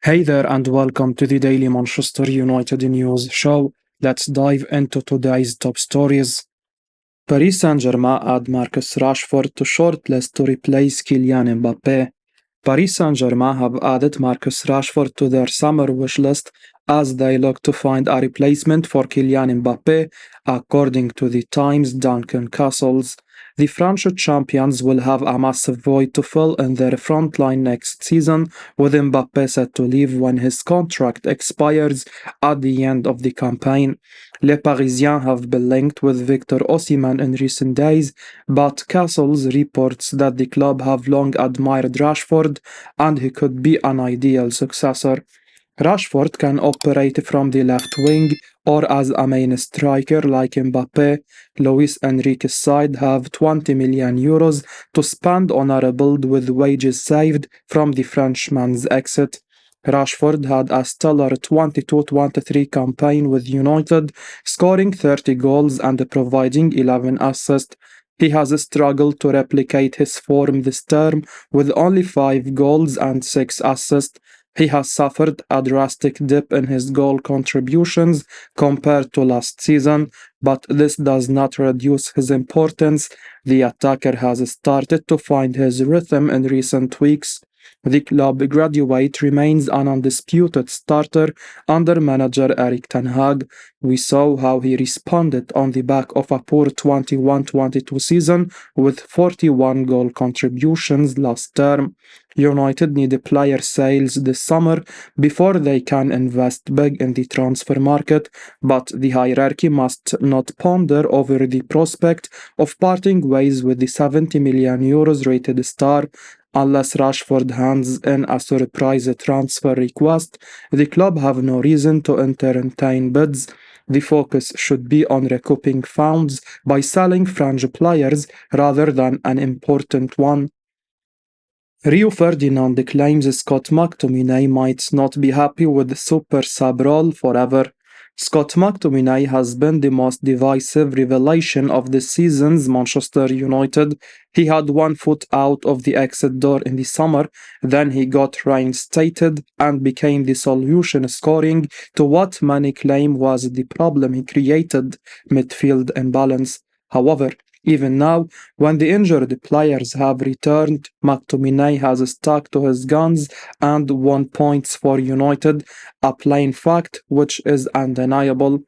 Hey there and welcome to the Daily Manchester United News Show. Let's dive into today's top stories. Paris Saint-Germain add Marcus Rashford to shortlist to replace Kylian Mbappe. Paris Saint-Germain have added Marcus Rashford to their summer wish list as they look to find a replacement for Kylian Mbappe, according to the Times Duncan Castles. The French champions will have a massive void to fill in their frontline next season, with Mbappe set to leave when his contract expires at the end of the campaign. Les Parisiens have been linked with Victor Osimhen in recent days, but Castles reports that the club have long admired Rashford and he could be an ideal successor. Rashford can operate from the left wing or as a main striker like Mbappe. Luis Enrique's side have 20 million euros to spend on a rebuild with wages saved from the Frenchman's exit. Rashford had a stellar 22-23 campaign with United, scoring 30 goals and providing 11 assists. He has struggled to replicate his form this term with only 5 goals and 6 assists. He has suffered a drastic dip in his goal contributions compared to last season, but this does not reduce his importance. The attacker has started to find his rhythm in recent weeks. The club graduate remains an undisputed starter under manager Erik ten Hag. We saw how he responded on the back of a poor 21-22 season with 41 goal contributions last term. United need player sales this summer before they can invest big in the transfer market, but the hierarchy must not ponder over the prospect of parting ways with the 70 million euros rated star. Unless Rashford hands in a surprise transfer request, the club have no reason to entertain bids. The focus should be on recouping funds by selling French players rather than an important one. Rio Ferdinand claims Scott McTominay might not be happy with the super sub role forever. Scott McTominay has been the most divisive revelation of this season's Manchester United. He had one foot out of the exit door in the summer, then he got reinstated and became the solution, scoring to what many claim was the problem he created, midfield imbalance. However, even now, when the injured players have returned, McTominay has stuck to his guns and won points for United, a plain fact which is undeniable.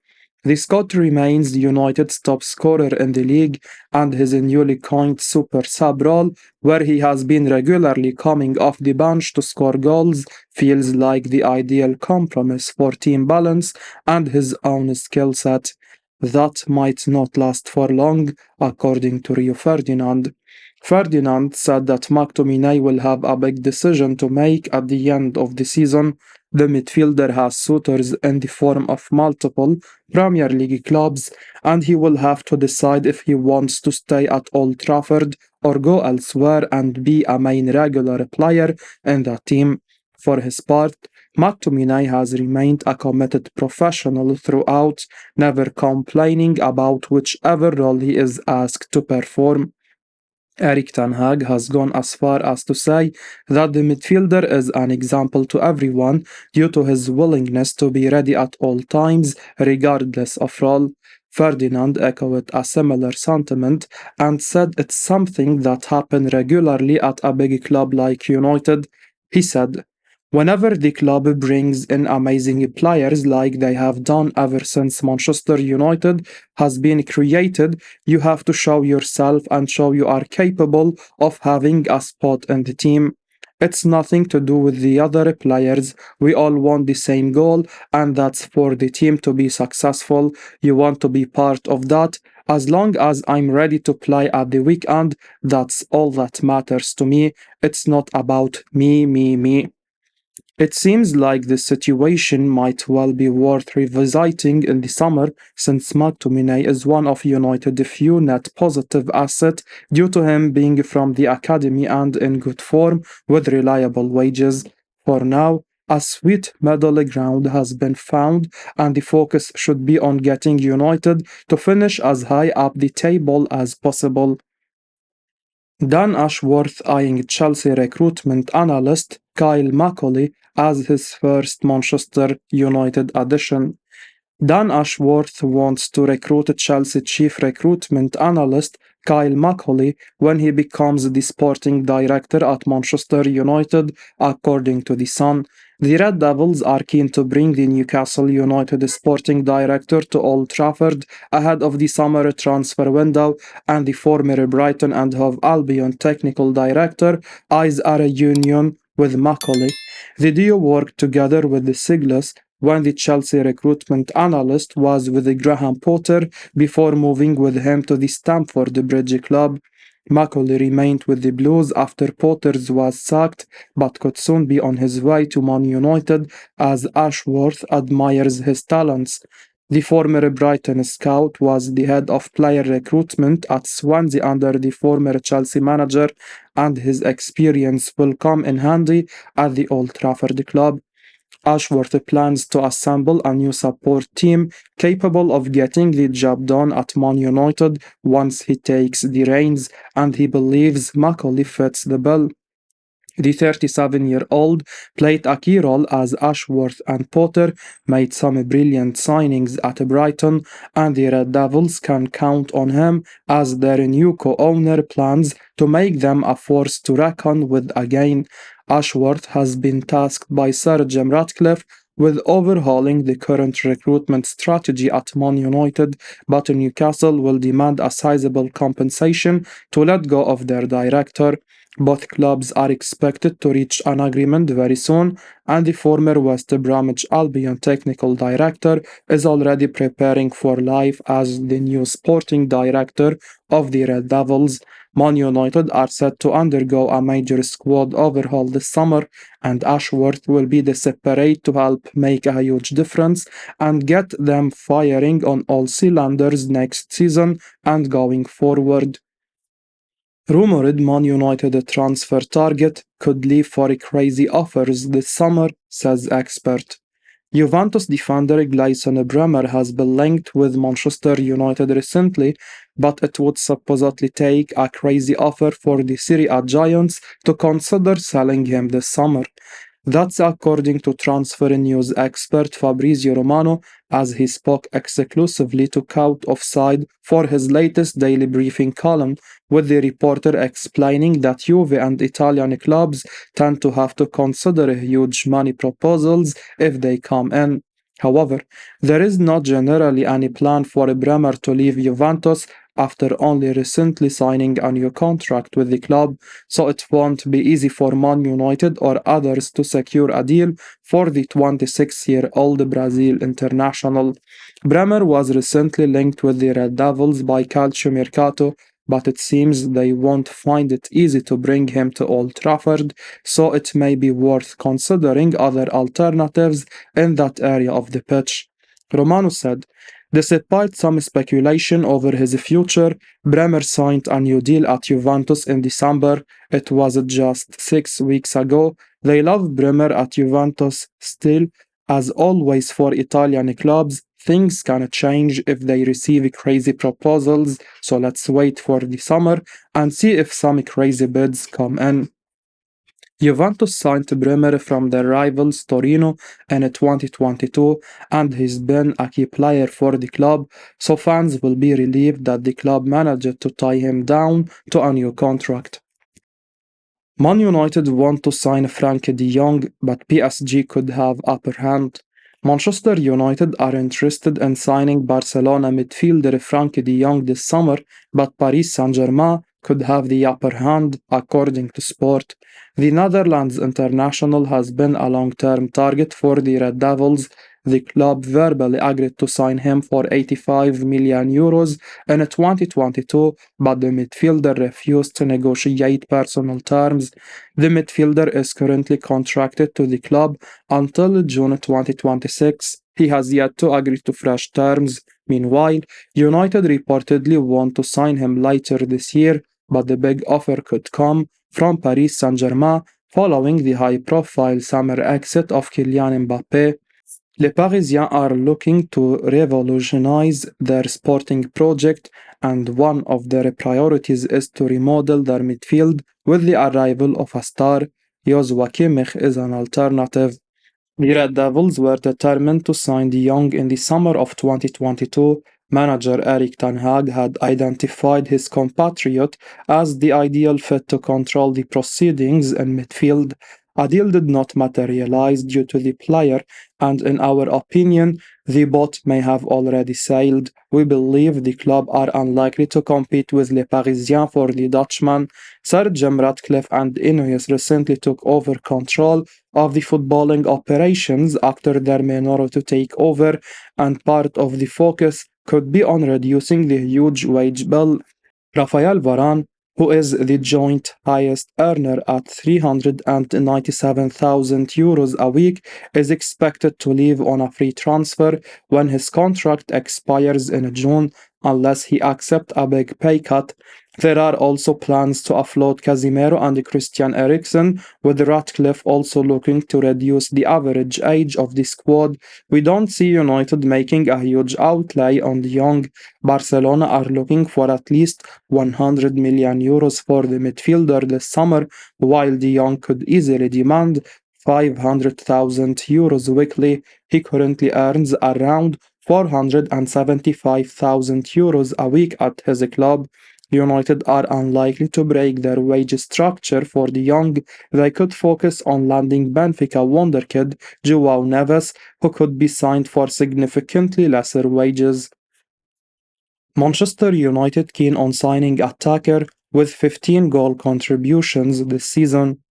The Scot remains United's top scorer in the league, and his newly coined super sub role, where he has been regularly coming off the bench to score goals, feels like the ideal compromise for team balance and his own skill set. That might not last for long, according to Rio Ferdinand. Ferdinand said that McTominay will have a big decision to make at the end of the season. The midfielder has suitors in the form of multiple Premier League clubs, and he will have to decide if he wants to stay at Old Trafford or go elsewhere and be a main regular player in the team. For his part, McTominay has remained a committed professional throughout, never complaining about whichever role he is asked to perform. Erik ten Hag has gone as far as to say that the midfielder is an example to everyone due to his willingness to be ready at all times, regardless of role. Ferdinand echoed a similar sentiment and said it's something that happens regularly at a big club like United. He said, "Whenever the club brings in amazing players like they have done ever since Manchester United has been created, you have to show yourself and show you are capable of having a spot in the team. It's nothing to do with the other players. We all want the same goal, and that's for the team to be successful. You want to be part of that. As long as I'm ready to play at the weekend, that's all that matters to me. It's not about me. It seems like this situation might well be worth revisiting in the summer, since McTominay is one of United's few net positive assets due to him being from the academy and in good form with reliable wages. For now, a sweet middle ground has been found, and the focus should be on getting United to finish as high up the table as possible. Dan Ashworth, eyeing Chelsea recruitment analyst Kyle Macaulay as his first Manchester United addition. Dan Ashworth wants to recruit Chelsea chief recruitment analyst Kyle Macaulay when he becomes the sporting director at Manchester United, according to The Sun. The Red Devils are keen to bring the Newcastle United sporting director to Old Trafford ahead of the summer transfer window, and the former Brighton and Hove Albion technical director eyes a reunion with Macaulay. The duo worked together with the Siglas when the Chelsea recruitment analyst was with Graham Potter before moving with him to the Stamford Bridge club. Macaulay remained with the Blues after Potters was sacked, but could soon be on his way to Man United as Ashworth admires his talents. The former Brighton scout was the head of player recruitment at Swansea under the former Chelsea manager, and his experience will come in handy at the Old Trafford club. Ashworth plans to assemble a new support team capable of getting the job done at Man United once he takes the reins, and he believes Macaulay fits the bill. The 37-year-old played a key role as Ashworth and Potter made some brilliant signings at Brighton, and the Red Devils can count on him as their new co-owner plans to make them a force to reckon with again. Ashworth has been tasked by Sir Jim Ratcliffe with overhauling the current recruitment strategy at Man United, but Newcastle will demand a sizable compensation to let go of their director. Both clubs are expected to reach an agreement very soon, and the former West Bromwich Albion technical director is already preparing for life as the new sporting director of the Red Devils. Man United are set to undergo a major squad overhaul this summer, and Ashworth will be desperate to help make a huge difference and get them firing on all cylinders next season and going forward. Rumored Man United transfer target could leave for crazy offers this summer, says expert. Juventus defender Gleison Bremer has been linked with Manchester United recently, but it would supposedly take a crazy offer for the Serie A giants to consider selling him this summer. That's according to transfer news expert Fabrizio Romano, as he spoke exclusively to Count Offside for his latest daily briefing column, with the reporter explaining that Juve and Italian clubs tend to have to consider huge money proposals if they come in. However, there is not generally any plan for Bremer to leave Juventus after only recently signing a new contract with the club, so it won't be easy for Man United or others to secure a deal for the 26-year-old Brazil international. Bremer was recently linked with the Red Devils by Calcio Mercato, but it seems they won't find it easy to bring him to Old Trafford, so it may be worth considering other alternatives in that area of the pitch. Romano said, despite some speculation over his future, Bremer signed a new deal at Juventus in December. It was just 6 weeks ago. They love Bremer at Juventus still. As always for Italian clubs, things can change if they receive crazy proposals, so let's wait for the summer and see if some crazy bids come in. Juventus signed Bremer from their rivals Torino in 2022, and he's been a key player for the club, so fans will be relieved that the club managed to tie him down to a new contract. Man United want to sign Frankie de Jong, but PSG could have upper hand. Manchester United are interested in signing Barcelona midfielder Frankie de Jong this summer, but Paris Saint-Germain could have the upper hand, according to Sport. The Netherlands international has been a long-term target for the Red Devils. The club verbally agreed to sign him for €85 million in 2022, but the midfielder refused to negotiate personal terms. The midfielder is currently contracted to the club until June 2026. He has yet to agree to fresh terms. Meanwhile, United reportedly want to sign him later this year, but the big offer could come from Paris Saint-Germain following the high-profile summer exit of Kylian Mbappe. Les Parisiens are looking to revolutionize their sporting project, and one of their priorities is to remodel their midfield with the arrival of a star. Joshua Kimmich is an alternative. The Red Devils were determined to sign de Jong in the summer of 2022. Manager Erik ten Hag had identified his compatriot as the ideal fit to control the proceedings in midfield. A deal did not materialize due to the player, and in our opinion, the boat may have already sailed. We believe the club are unlikely to compete with Le Parisien for the Dutchman. Sir Jim Ratcliffe and Ineos recently took over control of the footballing operations after their minority takeover, and part of the focus could be on reducing the huge wage bill. Rafael Varane, who is the joint highest earner at €397,000 a week, is expected to leave on a free transfer when his contract expires in June, unless he accepts a big pay cut. There are also plans to offload Casemiro and Christian Eriksen, with Ratcliffe also looking to reduce the average age of the squad. We don't see United making a huge outlay on the young. Barcelona are looking for at least €100 million for the midfielder this summer, while de Jong could easily demand €500,000 weekly. He currently earns around €475,000 a week at his club. United are unlikely to break their wage structure for de Jong. They could focus on landing Benfica wonderkid João Neves, who could be signed for significantly lesser wages. Manchester United keen on signing attacker with 15 goal contributions this season.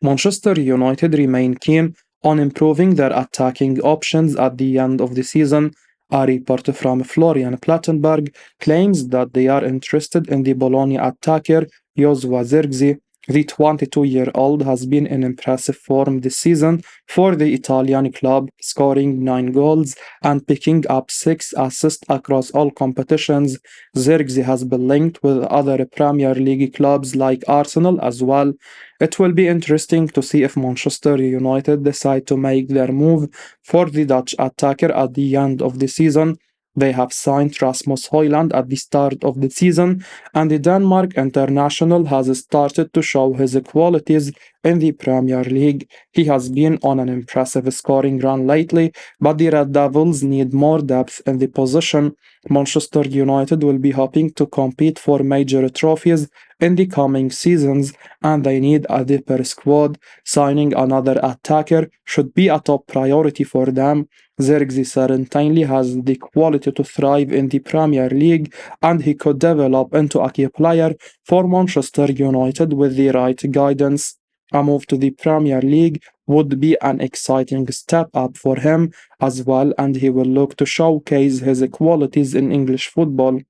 Manchester United remain keen on improving their attacking options at the end of the season. A report from Florian Plettenberg claims that they are interested in the Bologna attacker Joshua Zirkzee. The 22-year-old has been in impressive form this season for the Italian club, scoring 9 goals and picking up 6 assists across all competitions. Zirkzee has been linked with other Premier League clubs like Arsenal as well. It will be interesting to see if Manchester United decide to make their move for the Dutch attacker at the end of the season. They have signed Rasmus Højlund at the start of the season, and the Denmark international has started to show his qualities in the Premier League. He has been on an impressive scoring run lately, but the Red Devils need more depth in the position. Manchester United will be hoping to compete for major trophies in the coming seasons, and they need a deeper squad. Signing another attacker should be a top priority for them. Zirkzee certainly has the quality to thrive in the Premier League, and he could develop into a key player for Manchester United with the right guidance. A move to the Premier League would be an exciting step up for him as well, and he will look to showcase his qualities in English football.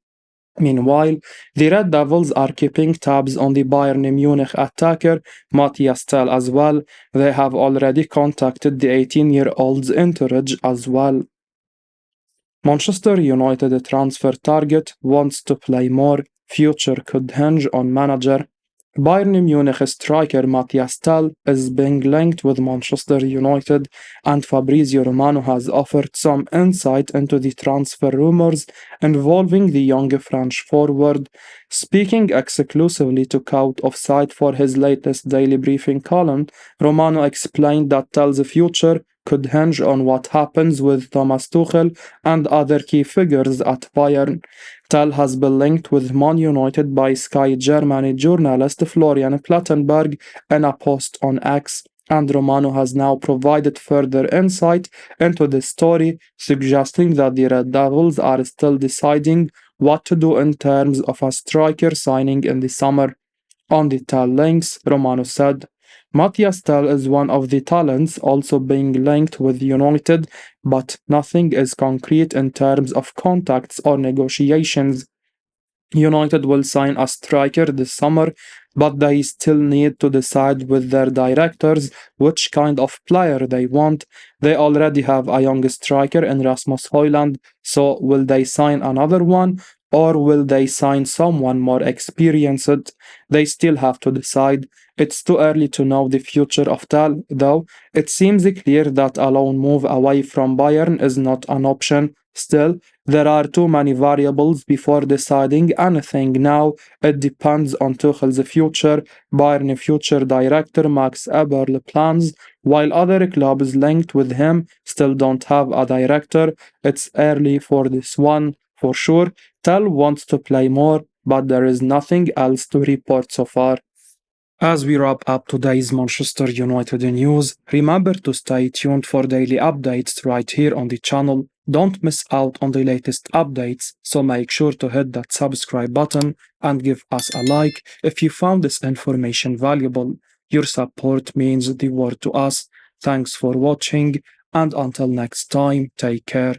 Meanwhile, the Red Devils are keeping tabs on the Bayern Munich attacker Matthias Tel as well. They have already contacted the 18-year-old's entourage as well. Manchester United transfer target wants to play more. Future could hinge on manager. Bayern Munich striker Matthias Tel is being linked with Manchester United, and Fabrizio Romano has offered some insight into the transfer rumors involving the young French forward. Speaking exclusively to Cout Offside for his latest daily briefing column, Romano explained that Tel's future could hinge on what happens with Thomas Tuchel and other key figures at Bayern. Tel has been linked with Man United by Sky Germany journalist Florian Plettenberg in a post on X, and Romano has now provided further insight into the story, suggesting that the Red Devils are still deciding what to do in terms of a striker signing in the summer. On the Tel links, Romano said, Matthias Tel is one of the talents also being linked with United, but nothing is concrete in terms of contacts or negotiations. United will sign a striker this summer, but they still need to decide with their directors which kind of player they want. They already have a young striker in Rasmus Højlund, so will they sign another one? Or will they sign someone more experienced? They still have to decide. It's too early to know the future of Tal, though. It seems clear that a loan move away from Bayern is not an option Still, there are too many variables before deciding anything now. It depends on Tuchel's future, Bayern future director Max Eberl plans, while other clubs linked with him still don't have a director. It's early for this one, for sure. Tell wants to play more, but there is nothing else to report so far. As we wrap up today's Manchester United news, remember to stay tuned for daily updates right here on the channel. Don't miss out on the latest updates, so make sure to hit that subscribe button and give us a like if you found this information valuable. Your support means the world to us. Thanks for watching, and until next time, take care.